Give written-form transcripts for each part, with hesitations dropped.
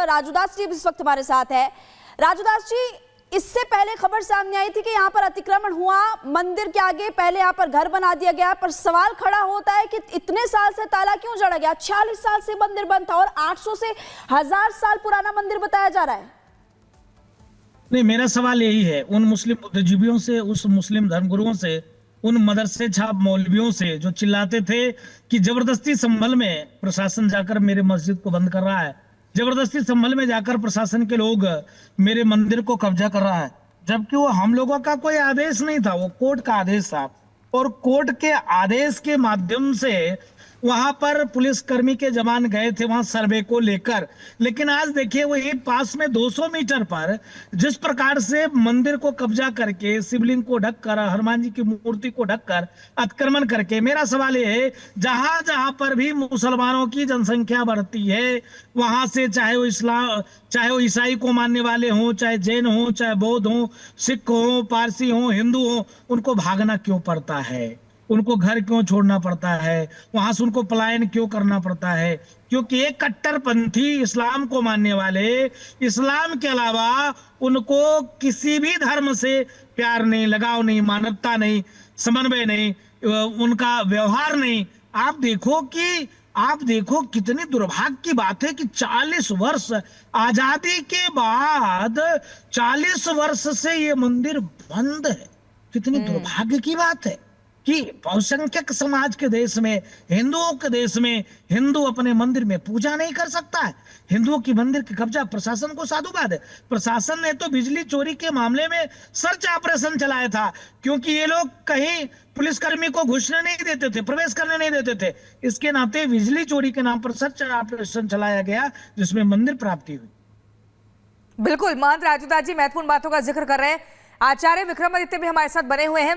राजूदास जी इस वक्त हमारे साथ है। राजूदास जी, इससे पहले खबर सामने आई थी कि यहाँ पर अतिक्रमण हुआ, मंदिर के आगे पहले यहाँ पर घर बना दिया गया, पर सवाल खड़ा होता है कि इतने साल से ताला क्यों जड़ा गया? 46 साल से मंदिर बंद था और 800 से 1000 साल पुराना मंदिर बताया जा रहा है। नहीं, मेरा सवाल यही है, उन मुस्लिम बुद्धिजीवियों से, उस मुस्लिम धर्मगुरुओं से, उन मदरसे छाप मौलवियों से जो चिल्लाते थे कि जबरदस्ती संभल में प्रशासन जाकर मेरे मस्जिद को बंद कर रहा है, जबरदस्ती संभल में जाकर प्रशासन के लोग मेरे मंदिर को कब्जा कर रहा है, जबकि वो हम लोगों का कोई आदेश नहीं था, वो कोर्ट का आदेश था। और कोर्ट के आदेश के माध्यम से वहां पर पुलिसकर्मी के जवान गए थे वहां सर्वे को लेकर। लेकिन आज देखिए, वही पास में 200 मीटर पर जिस प्रकार से मंदिर को कब्जा करके, शिवलिंग को ढककर, हनुमान जी की मूर्ति को ढककर अतिक्रमण करके, मेरा सवाल ये है, जहां जहां पर भी मुसलमानों की जनसंख्या बढ़ती है वहां से, चाहे वो इस्लाम, चाहे वो ईसाई को मानने वाले हों, चाहे जैन हों, चाहे बौद्ध हों, सिख हों, पारसी हों, हिंदू हों, उनको भागना क्यों पड़ता है? उनको घर क्यों छोड़ना पड़ता है? वहां से उनको पलायन क्यों करना पड़ता है? क्योंकि एक कट्टरपंथी इस्लाम को मानने वाले, इस्लाम के अलावा उनको किसी भी धर्म से प्यार नहीं, लगाव नहीं, मानवता नहीं, समन्वय नहीं, उनका व्यवहार नहीं। आप देखो कितनी दुर्भाग्य की बात है कि 40 वर्ष आजादी के बाद 40 वर्ष से ये मंदिर बंद है। कितनी दुर्भाग्य की बात है कि बहुसंख्यक समाज के देश में, हिंदुओं के देश में, हिंदू अपने मंदिर में पूजा नहीं कर सकता है। हिंदुओं की मंदिर की कब्जा प्रशासन को साधुवाद है। प्रशासन ने तो बिजली चोरी के मामले में सर्च ऑपरेशन चलाया था, क्योंकि ये लोग कहीं पुलिसकर्मी को घुसने नहीं देते थे, प्रवेश करने नहीं देते थे। इसके नाते बिजली चोरी के नाम पर सर्च ऑपरेशन चलाया गया, जिसमें मंदिर प्राप्ति हुई। बिल्कुल, महंत राजूदास जी महत्वपूर्ण बातों का जिक्र कर रहे हैं। आचार्य विक्रमादित्य भी हमारे साथ बने हुए हैं।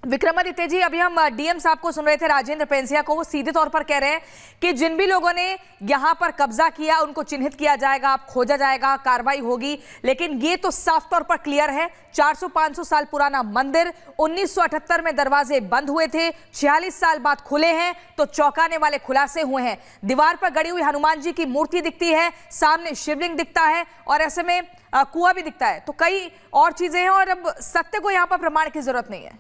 विक्रमादित्य जी, अभी हम डीएम साहब को सुन रहे थे, राजेंद्र पेंसिया को। वो सीधे तौर पर कह रहे हैं कि जिन भी लोगों ने यहां पर कब्जा किया उनको चिन्हित किया जाएगा, खोजा जाएगा, कार्रवाई होगी। लेकिन ये तो साफ तौर पर क्लियर है, 400-500 साल पुराना मंदिर, 1978 में दरवाजे बंद हुए थे, 46 साल बाद खुले हैं तो चौंकाने वाले खुलासे हुए हैं। दीवार पर गड़ी हुई हनुमान जी की मूर्ति दिखती है, सामने शिवलिंग दिखता है और ऐसे में कुआं भी दिखता है, तो कई और चीजें हैं और अब सत्य को यहाँ पर प्रमाण की जरूरत नहीं है।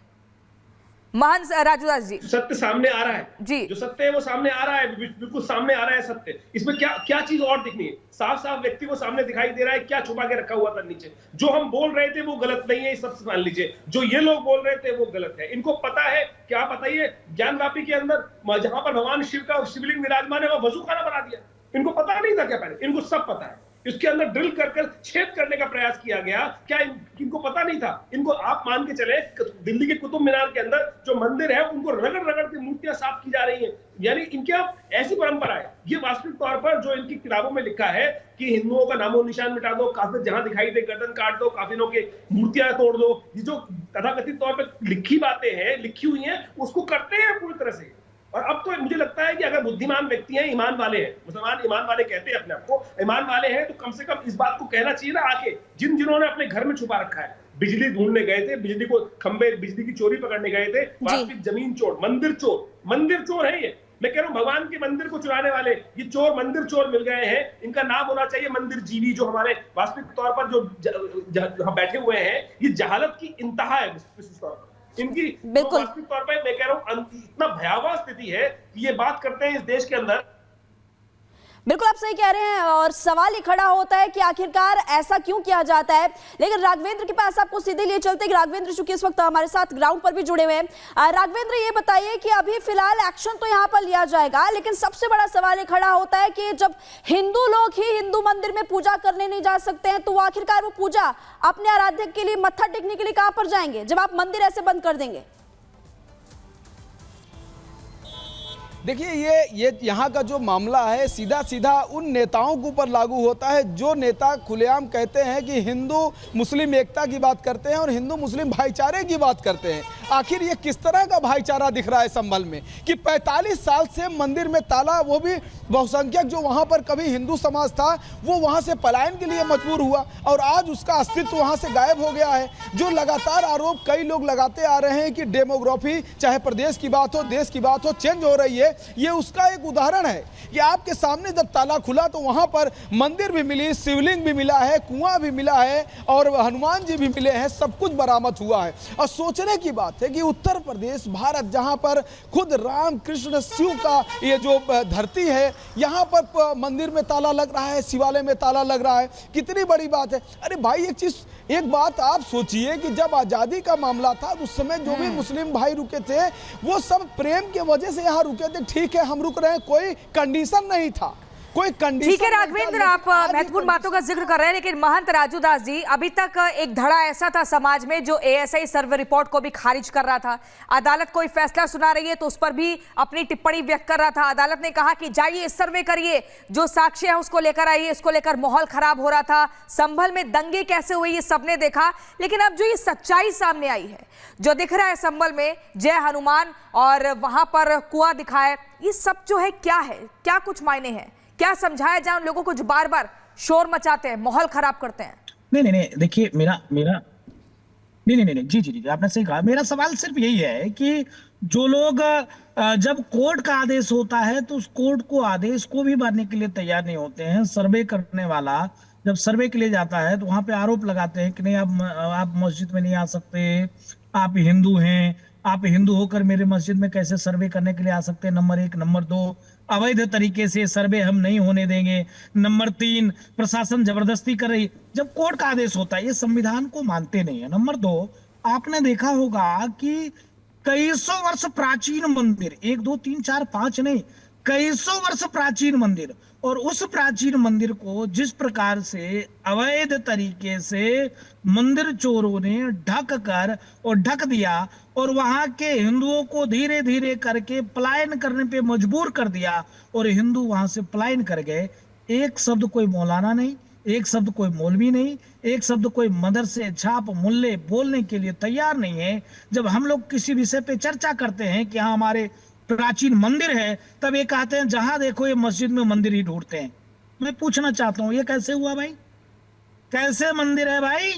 महंत राजूदास जी, सत्य सामने आ रहा है जी, जो सत्य है वो सामने आ रहा है, बिल्कुल सामने आ रहा है सत्य। इसमें क्या चीज और दिखनी है? साफ साफ व्यक्ति को सामने दिखाई दे रहा है, क्या छुपा के रखा हुआ था नीचे। जो हम बोल रहे थे वो गलत नहीं है, सब मान लीजिए। जो ये लोग बोल रहे थे वो गलत है। इनको पता है, क्या बताइए, ज्ञानवापी के अंदर जहां पर भगवान शिव का शिवलिंग विराजमान है वह वजू खाना बना दिया। इनको पता नहीं था क्या? पहले इनको सब पता है। इसके अंदर ड्रिल कर छेद करने का प्रयास किया गया, क्या इनको पता नहीं था? इनको आप मान के चले, दिल्ली के कुतुब मीनार के अंदर जो मंदिर है उनको रगड़ रगड़ के मूर्तियां साफ की जा रही हैं। यानी इनके अब ऐसी परंपरा है। ये वास्तविक तौर पर जो इनकी किताबों में लिखा है कि हिंदुओं का नामो निशान मिटा दो, काफिर जहां दिखाई दे गर्दन काट दो, काफिरों के मूर्तियां तोड़ दो, ये जो तथाकथित तौर पर लिखी बातें हैं, लिखी हुई हैं, उसको करते हैं पूरी तरह से। और अब तो मुझे लगता है कि अगर बुद्धिमान व्यक्ति हैं, ईमान वाले हैं, मुसलमान ईमान वाले कहते हैं अपने आप को, ईमान वाले हैं, तो कम से कम इस बात को कहना चाहिए ना आके, जिन्होंने अपने घर में छुपा रखा है, बिजली ढूंढने गए थे, बिजली को खंबे, बिजली की चोरी पकड़ने गए थे, वास्तविक जमीन चोर, मंदिर चोर है ये। मैं कह रहा हूं, भगवान के मंदिर को चुराने वाले ये चोर, मंदिर चोर मिल गए हैं। इनका नाम होना चाहिए मंदिर जीवी। जो हमारे वास्तविक तौर पर जो बैठे हुए हैं, ये जहालत की इंतहा है विशेष तौर पर। इनकी वास्तविक तौर पर मैं कह रहा हूं, इतना भयावह स्थिति है कि ये बात करते हैं इस देश के अंदर। बिल्कुल आप सही कह रहे हैं और सवाल ये खड़ा होता है कि आखिरकार ऐसा क्यों किया जाता है। लेकिन राघवेंद्र के पास आपको सीधे लिए चलते हैं। राघवेंद्र चूंकि इस वक्त हमारे साथ ग्राउंड पर भी जुड़े हुए हैं। राघवेंद्र, ये बताइए कि अभी फिलहाल एक्शन तो यहाँ पर लिया जाएगा, लेकिन सबसे बड़ा सवाल ये खड़ा होता है कि जब हिंदू लोग ही हिंदू मंदिर में पूजा करने नहीं जा सकते हैं, तो आखिरकार वो पूजा अपने आराध्य के लिए मत्था टेकने के लिए कहाँ पर जाएंगे जब आप मंदिर ऐसे बंद कर देंगे? देखिए, ये यहाँ का जो मामला है सीधा उन नेताओं के ऊपर लागू होता है जो नेता खुलेआम कहते हैं कि हिंदू मुस्लिम एकता की बात करते हैं और हिंदू मुस्लिम भाईचारे की बात करते हैं। आखिर ये किस तरह का भाईचारा दिख रहा है संभल में कि 45 साल से मंदिर में ताला, वो भी बहुसंख्यक जो वहाँ पर कभी हिंदू समाज था वो वहाँ से पलायन के लिए मजबूर हुआ और आज उसका अस्तित्व वहाँ से गायब हो गया है। जो लगातार आरोप कई लोग लगाते आ रहे हैं कि डेमोग्राफी, चाहे प्रदेश की बात हो, देश की बात हो, चेंज हो रही है, ये उसका एक उदाहरण है कि आपके सामने जब ताला खुला तो वहां पर मंदिर भी मिली, शिवलिंग भी मिला है, कुआं भी मिला है और हनुमान जी भी मिले हैं, सब कुछ बरामद हुआ है। और सोचने की बात है कि उत्तर प्रदेश, भारत, जहां पर खुद राम कृष्ण शिव का ये जो धरती है, यहाँ पर मंदिर में ताला लग रहा है, शिवालय में ताला लग रहा है, कितनी बड़ी बात है। अरे भाई एक बात आप सोचिए कि जब आजादी का मामला था उस समय जो भी मुस्लिम भाई रुके थे वो सब प्रेम के वजह से यहाँ रुके थे। ठीक है, हम रुक रहे हैं, कोई कंडीशन नहीं था, कोई कंडीशन। ठीक है राघवेंद्र, आप महत्वपूर्ण बातों का जिक्र कर रहे हैं, लेकिन महंत राजू दास जी, अभी तक एक धड़ा ऐसा था समाज में जो एएसआई सर्वे रिपोर्ट को भी खारिज कर रहा था। अदालत कोई फैसला सुना रही है तो उस पर भी अपनी टिप्पणी व्यक्त कर रहा था। अदालत ने कहा कि जाइए सर्वे करिए, जो साक्ष्य है उसको लेकर आइए। इसको लेकर माहौल खराब हो रहा था, संभल में दंगे कैसे हुए ये सबने देखा। लेकिन अब जो ये सच्चाई सामने आई है, जो दिख रहा है संभल में जय हनुमान और वहां पर कुआं दिखा है, ये सब जो है क्या है, क्या कुछ मायने हैं, क्या समझाया जाए उन लोगों को जो बार बार शोर मचाते हैं, माहौल खराब करते हैं? नहीं, देखिए मेरा नहीं, जी, आपने सही कहा। मेरा सवाल सिर्फ यही है कि जो लोग जब कोर्ट का आदेश होता है तो उस कोर्ट को आदेश को भी मानने के लिए तैयार नहीं होते हैं। सर्वे करने वाला जब सर्वे के लिए जाता है तो वहां पे आरोप लगाते हैं कि नहीं, आप मस्जिद में नहीं आ सकते, आप हिंदू हैं, आप हिंदू होकर मेरे मस्जिद में कैसे सर्वे करने के लिए आ सकते हैं। नंबर 1, नंबर 2, अवैध तरीके से सर्वे हम नहीं होने देंगे। नंबर 3, प्रशासन जबरदस्ती कर रही। जब कोर्ट का आदेश होता है, ये संविधान को मानते नहीं है। नंबर 2, आपने देखा होगा कि कई सौ वर्ष प्राचीन मंदिर, 1, 2, 3, 4, 5 नहीं, कई सौ वर्ष प्राचीन मंदिर, और उस प्राचीन मंदिर को जिस प्रकार से अवैध तरीके से मंदिर चोरों ने ढक दिया और वहां के हिंदुओं को धीरे धीरे करके पलायन करने पे मजबूर कर दिया और हिंदू वहां से पलायन कर गए। एक शब्द कोई मौलाना नहीं, एक शब्द कोई मौलवी नहीं, एक शब्द कोई मदरसे छाप मुल्ले बोलने के लिए तैयार नहीं है। जब हम लोग किसी विषय पे चर्चा करते हैं कि हाँ हमारे प्राचीन मंदिर है, तब ये कहते हैं जहां देखो ये मस्जिद में मंदिर ही ढूंढते हैं। मैं पूछना चाहता हूं, ये कैसे हुआ भाई? कैसे मंदिर है भाई?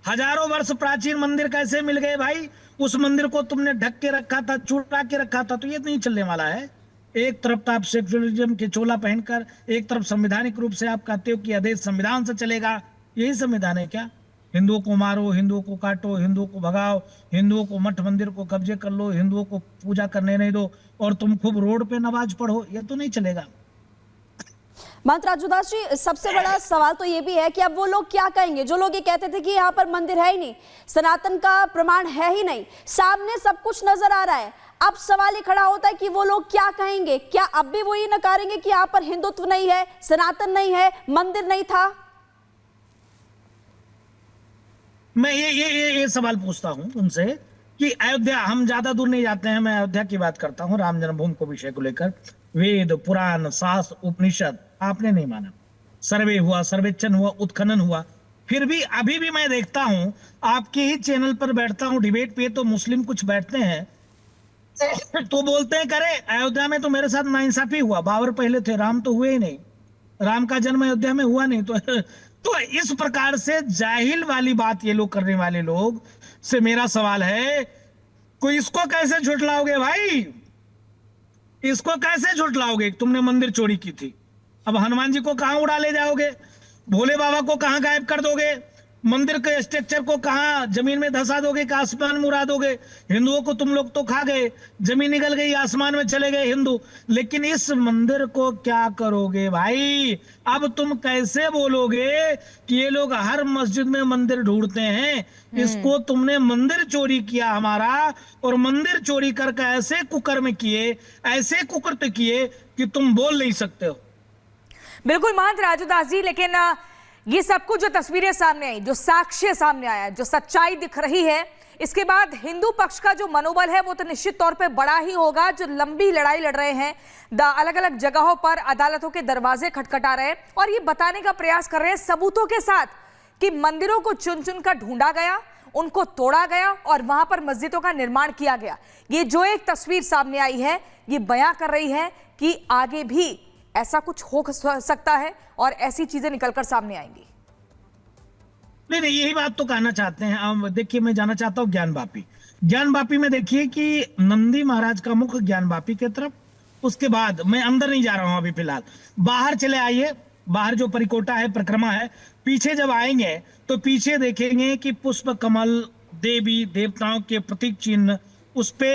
हजारों वर्ष प्राचीन मंदिर कैसे मिल गए भाई? उस मंदिर को तुमने ढक के रखा था, चुरा के रखा था, तो ये नहीं चलने वाला है। एक तरफ तो आप सेक्युलरिज्म के चोला पहनकर, एक तरफ संवैधानिक रूप से आप कहते हो कि आदेश संविधान से चलेगा। यही संविधान है क्या? हिंदुओं को मारो, हिंदुओं को काटो, हिंदुओं को भगाओ, हिंदुओं को मठ मंदिर को कब्जे कर लो, हिंदुओं को पूजा करने नहीं दो और तुम खूब रोड पे नमाज पढ़ो, ये तो नहीं चलेगा। महंत राजू दास जी, सबसे बड़ा सवाल तो ये भी है कि अब वो लोग क्या कहेंगे जो लोग ये कहते थे कि यहाँ पर मंदिर है ही नहीं, सनातन का प्रमाण है ही नहीं, सामने सब कुछ नजर आ रहा है। अब सवाल ये खड़ा होता है कि वो लोग क्या कहेंगे? क्या अब भी वो ये नकारेंगे कि यहाँ पर हिंदुत्व नहीं है, सनातन नहीं है, मंदिर नहीं था? मैं ये सवाल पूछता हूं उनसे कि अयोध्या, हम ज्यादा दूर नहीं जाते हैं, मैं अयोध्या की बात करता हूं, राम जन्मभूमि को विषय को लेकर। वेद, पुराण, शास्त्र, उपनिषद आपने नहीं माना, सर्वे हुआ, सर्वेक्षण हुआ, उत्खनन हुआ, फिर भी अभी भी मैं देखता हूं, आपके ही चैनल पर बैठता हूं डिबेट पे, तो मुस्लिम कुछ बैठते हैं तो बोलते हैं करे अयोध्या में तो मेरे साथ नाइंसाफी हुआ, बाबर पहले थे, राम तो हुए ही नहीं, राम का जन्म अयोध्या में हुआ नहीं। तो इस प्रकार से जाहिल वाली बात ये लोग करने वाले लोग से मेरा सवाल है, कोई इसको कैसे झुठलाओगे भाई? इसको कैसे झुठलाओगे? तुमने मंदिर चोरी की थी, अब हनुमान जी को कहां उड़ा ले जाओगे? भोले बाबा को कहां गायब कर दोगे? मंदिर के स्ट्रक्चर को कहां जमीन में धंसा दोगे कि आसमान में उड़ा दोगे? हिंदुओं को तुम लोग तो खा गए, जमीन निकल गई, आसमान में चले गए हिंदू, लेकिन इस मंदिर को क्या करोगे भाई? अब तुम कैसे बोलोगे कि ये लोग हर मस्जिद में मंदिर ढूंढते हैं? इसको तुमने मंदिर चोरी किया हमारा, और मंदिर चोरी करके ऐसे कुकर्म किए, ऐसे कुकृत्य किए कि तुम बोल नहीं सकते हो। बिल्कुल महंत राजू दास जी, लेकिन ये सब कुछ जो तस्वीरें सामने आई, जो साक्ष्य सामने आया, जो सच्चाई दिख रही है, इसके बाद हिंदू पक्ष का जो मनोबल है वो तो निश्चित तौर पे बड़ा ही होगा। जो लंबी लड़ाई लड़ रहे हैं, अलग अलग जगहों पर अदालतों के दरवाजे खटखटा रहे हैं और ये बताने का प्रयास कर रहे हैं सबूतों के साथ कि मंदिरों को चुन चुन कर ढूंढा गया, उनको तोड़ा गया और वहां पर मस्जिदों का निर्माण किया गया। ये जो एक तस्वीर सामने आई है, ये बयां कर रही है कि आगे भी ऐसा कुछ हो सकता है और ऐसी चीजें निकलकर सामने आएंगी। नहीं, यही बात तो कहना चाहते हैं। देखिए, मैं जाना चाहता हूँ ज्ञान वापी। ज्ञानवापी में देखिए कि नंदी महाराज का मुख ज्ञानवापी की तरफ, उसके बाद मैं अंदर नहीं जा रहा हूं अभी फिलहाल, बाहर चले आइए, बाहर जो परिकोटा है, परिक्रमा है, पीछे जब आएंगे तो पीछे देखेंगे कि पुष्प कमल, देवी देवताओं के प्रतीक चिन्ह, उस पे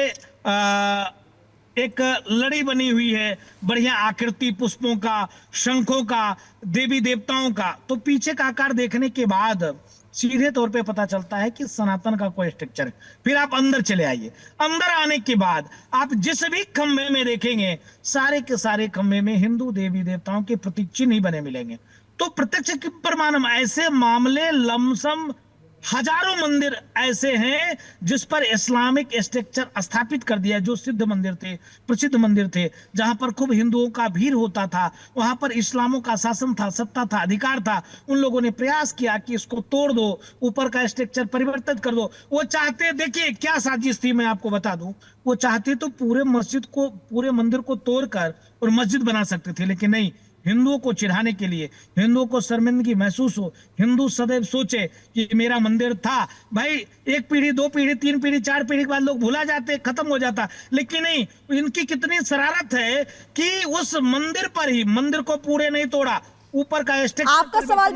एक लड़ी बनी हुई है, बढ़िया आकृति पुष्पों का, शंखों का, देवी देवताओं का। तो पीछे का आकार देखने के बाद सीधे तौर पे पता चलता है कि सनातन का कोई स्ट्रक्चर है। फिर आप अंदर चले आइए, अंदर आने के बाद आप जिस भी खंभे में देखेंगे, सारे के सारे खंभे में हिंदू देवी देवताओं के प्रतीक चिन्ह ही बने मिलेंगे। तो प्रत्यक्ष प्रमाणम ऐसे मामले लमसम हजारों मंदिर ऐसे हैं जिस पर इस्लामिक स्ट्रक्चर स्थापित कर दिया, जो सिद्ध मंदिर थे, प्रसिद्ध मंदिर थे, जहां पर खूब हिंदुओं का भीड़ होता था, वहां पर इस्लामों का शासन था, सत्ता था, अधिकार था। उन लोगों ने प्रयास किया कि इसको तोड़ दो, ऊपर का स्ट्रक्चर परिवर्तित कर दो। वो चाहते, देखिए क्या साजिश थी, मैं आपको बता दूं, वो चाहते तो पूरे मस्जिद को, पूरे मंदिर को तोड़कर और मस्जिद बना सकते थे, लेकिन नहीं, हिंदुओं को चिढ़ाने के लिए, हिंदुओं को शर्मिंदगी महसूस हो, हिंदू सदैव सोचे कि मेरा मंदिर था। भाई एक पीढ़ी, दो पीढ़ी, तीन पीढ़ी, चार पीढ़ी के बाद लोग भुला जाते, खत्म हो जाता, लेकिन नहीं, इनकी कितनी शरारत है कि उस मंदिर पर ही, मंदिर को पूरे नहीं तोड़ा, ऊपर का स्ट्रक्चर। आपका सवाल